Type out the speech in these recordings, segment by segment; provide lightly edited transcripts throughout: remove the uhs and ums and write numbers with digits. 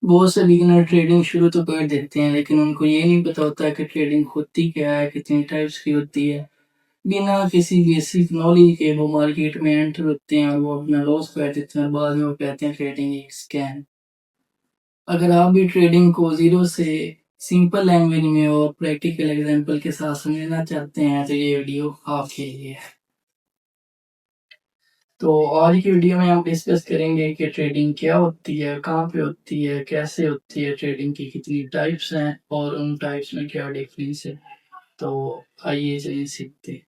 बहुत से beginner trading शुरू तो कर देते हैं लेकिन उनको ये नहीं पता होता कि ट्रेडिंग होती क्या है, कितनी टाइप्स की होती है। बिना किसी बेसिक नॉलेज के वो मार्केट में एंटर होते हैं और वो अपना लॉस कर देते हैं और बाद में वो कहते हैं ट्रेडिंग एक स्कैम। अगर आप भी ट्रेडिंग को जीरो से सिंपल लैंग्वेज में और प्रैक्टिकल एग्जांपल के साथ समझना चाहते हैं तो ये वीडियो आपके लिए है। तो आज की वीडियो में हम डिस्कस करेंगे कि ट्रेडिंग क्या होती है, कहाँ पे होती है, कैसे होती है, ट्रेडिंग की कितनी टाइप्स हैं और उन टाइप्स में क्या डिफरेंस है। तो आइए चलिए सीखते हैं।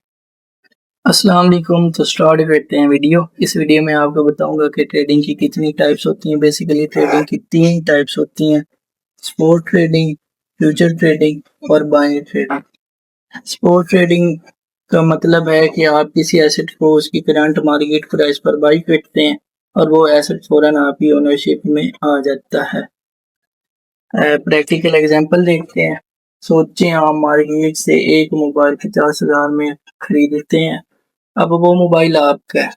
अस्सलाम वालेकुम। तो स्टार्ट करते हैं वीडियो। इस वीडियो में आपको बताऊंगा कि ट्रेडिंग की कितनी टाइप्स होती हैं। बेसिकली ट्रेडिंग की 3 टाइप्स होती हैं: स्पॉट ट्रेडिंग, फ्यूचर ट्रेडिंग और बाइनरी ट्रेडिंग। स्पॉट ट्रेडिंग का मतलब है कि आप किसी एसेट को उसकी करंट मार्केट प्राइस पर बाई करते हैं और वो एसेट फौरन आपकी ओनरशिप में आ जाता है। प्रैक्टिकल एग्जांपल देखते हैं। सोचें आप मार्केट से एक मोबाइल 50,000 में खरीदते हैं। अब वो मोबाइल आपका है।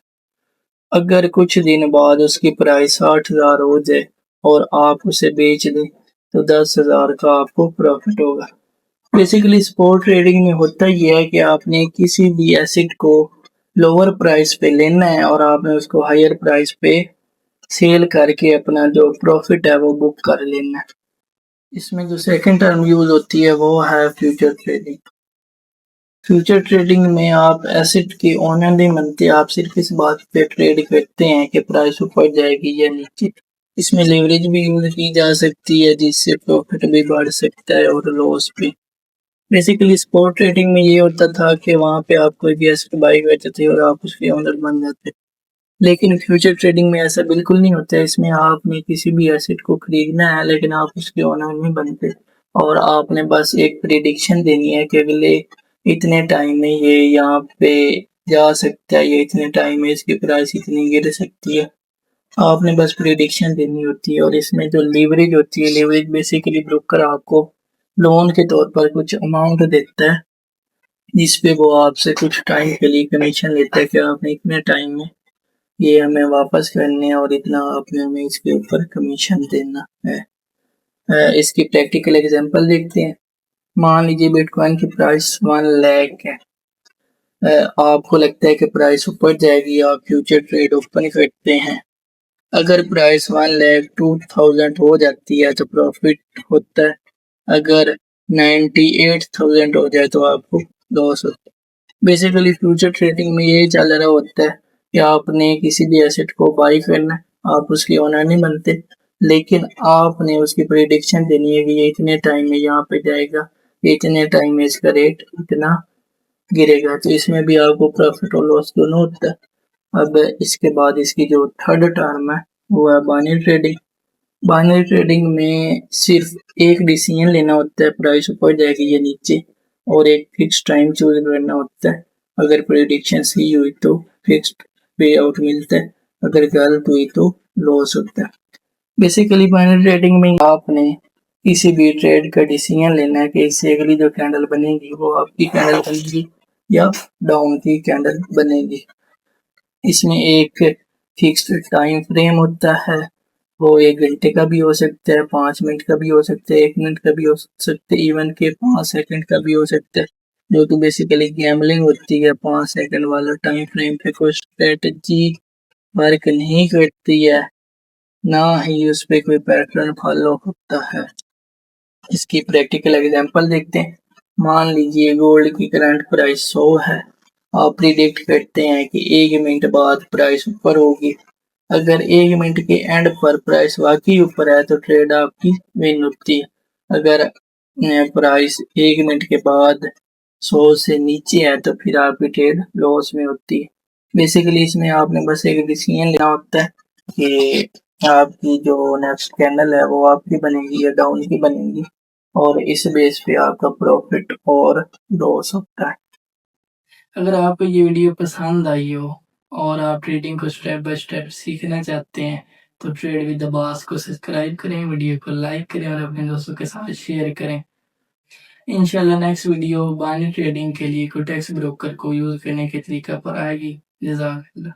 अगर कुछ दिन बाद उसकी प्राइस 60,000 हो जाए और आप उसे बेच दें तो 10,000 का आपको प्रॉफिट होगा। बेसिकली स्पॉट ट्रेडिंग में होता यह है कि आपने किसी भी एसेट को लोअर प्राइस पे लेना है और आपने उसको हायर प्राइस पे सेल करके अपना जो प्रॉफिट है वो बुक कर लेना है। इसमें जो सेकंड टर्म यूज होती है वो है फ्यूचर ट्रेडिंग। फ्यूचर ट्रेडिंग में आप एसेट के ओनर नहीं बनते, आप सिर्फ इस बात पे ट्रेड करते हैं कि प्राइस ऊपर जाएगी या नीचे। इसमें लेवरेज भी यूज की जा सकती है जिससे प्रॉफिट भी बढ़ सकता है और लॉस भी। बेसिकली स्पॉट ट्रेडिंग में ये होता था कि वहाँ पे आप कोई भी एसेट बाई करते थे और आप उसके ओनर बन जाते। लेकिन फ्यूचर ट्रेडिंग में ऐसा बिल्कुल नहीं होता है। इसमें आपने किसी भी एसेट को खरीदना है लेकिन आप उसके ओनर नहीं बनते और आपने बस एक प्रिडिक्शन देनी है कि अगले इतने टाइम में ये यहाँ पे जा सकता है, ये इतने टाइम में इसकी प्राइस इतनी गिर सकती है। आपने बस प्रिडिक्शन देनी होती है। और इसमें जो लीवरेज होती है, लीवरेज बेसिकली ब्रोकर आपको लोन के तौर पर कुछ अमाउंट देता है जिस पे वो आपसे कुछ टाइम के लिए कमीशन लेता है कि आपने इतने टाइम में ये हमें वापस करने हैं और इतना आपने हमें इसके ऊपर कमीशन देना है। इसकी प्रैक्टिकल एग्जांपल देखते हैं। मान लीजिए बिटकॉइन की प्राइस 1 लाख है। आपको लगता है कि प्राइस ऊपर जाएगी, आप फ्यूचर ट्रेड ओपन करते हैं। अगर प्राइस 1,02,000 हो जाती है तो प्रॉफिट होता है। अगर 98,000 हो जाए तो आपको लॉस होता है। बेसिकली फ्यूचर ट्रेडिंग में ये चल रहा होता है कि आपने किसी भी एसेट को बाई करना है, आप उसके ओनर नहीं बनते लेकिन आपने उसकी प्रिडिक्शन देनी है कि ये इतने टाइम में यहाँ पे जाएगा, इतने टाइम में इसका रेट इतना गिरेगा। तो इसमें भी आपको प्रॉफिट और लॉस दोनों होता है। अब इसके बाद इसकी जो थर्ड टर्म है वो है बाइनरी ट्रेडिंग। बाइनरी ट्रेडिंग में सिर्फ एक डिसीजन लेना होता है, प्राइस ऊपर जाएगी या नीचे, और एक फिक्स टाइम चूज करना होता है। अगर प्रेडिक्शन सही हुई तो फिक्स्ड पे आउट मिलता है, अगर गलत हुई तो लॉस होता है। बेसिकली बाइनरी ट्रेडिंग में आपने किसी भी ट्रेड का डिसीजन लेना है कि इससे अगली जो कैंडल बनेगी वो आपकी कैंडल बनेगी या डाउन की कैंडल बनेगी। इसमें एक फिक्स्ड टाइम फ्रेम होता है, वो 1 घंटे का भी हो सकता है, 5 मिनट का भी हो सकता है, 1 मिनट का भी हो सकता है, इवन के 5 सेकंड का भी हो सकता है। जो कि बेसिकली गैम्बलिंग होती है। 5 सेकंड वाला टाइम फ्रेम पे कोई स्ट्रेटजी वर्क नहीं करती है, ना ही उस पे कोई पैटर्न फॉलो होता है। इसकी प्रैक्टिकल एग्जांपल देखते हैं। मान लीजिए गोल्ड की करंट प्राइस 100 है। आप प्रिडिक्ट करते हैं कि 1 मिनट बाद प्राइस ऊपर होगी। अगर 1 मिनट के एंड पर प्राइस वाकई ऊपर है तो ट्रेड आपकी विन होती है। अगर प्राइस 1 मिनट के बाद 100 से नीचे है तो फिर आपकी ट्रेड लॉस में होती है। बेसिकली इसमें आपने बस एक डिसीजन लेना होता है कि आपकी जो नेक्स्ट कैंडल है वो आपकी बनेगी या डाउन की बनेगी और इस बेस पे आपका प्रॉफिट और लॉस होता है। अगर आपको ये वीडियो पसंद आई हो और आप ट्रेडिंग को स्टेप बाय स्टेप सीखना चाहते हैं तो ट्रेड विद अब्बास को सब्सक्राइब करें, वीडियो को लाइक करें और अपने दोस्तों के साथ शेयर करें। इंशाल्लाह नेक्स्ट वीडियो बाइनरी ट्रेडिंग के लिए कोटेक्स ब्रोकर को यूज करने के तरीका पर आएगी। जज़ाकल्लाह।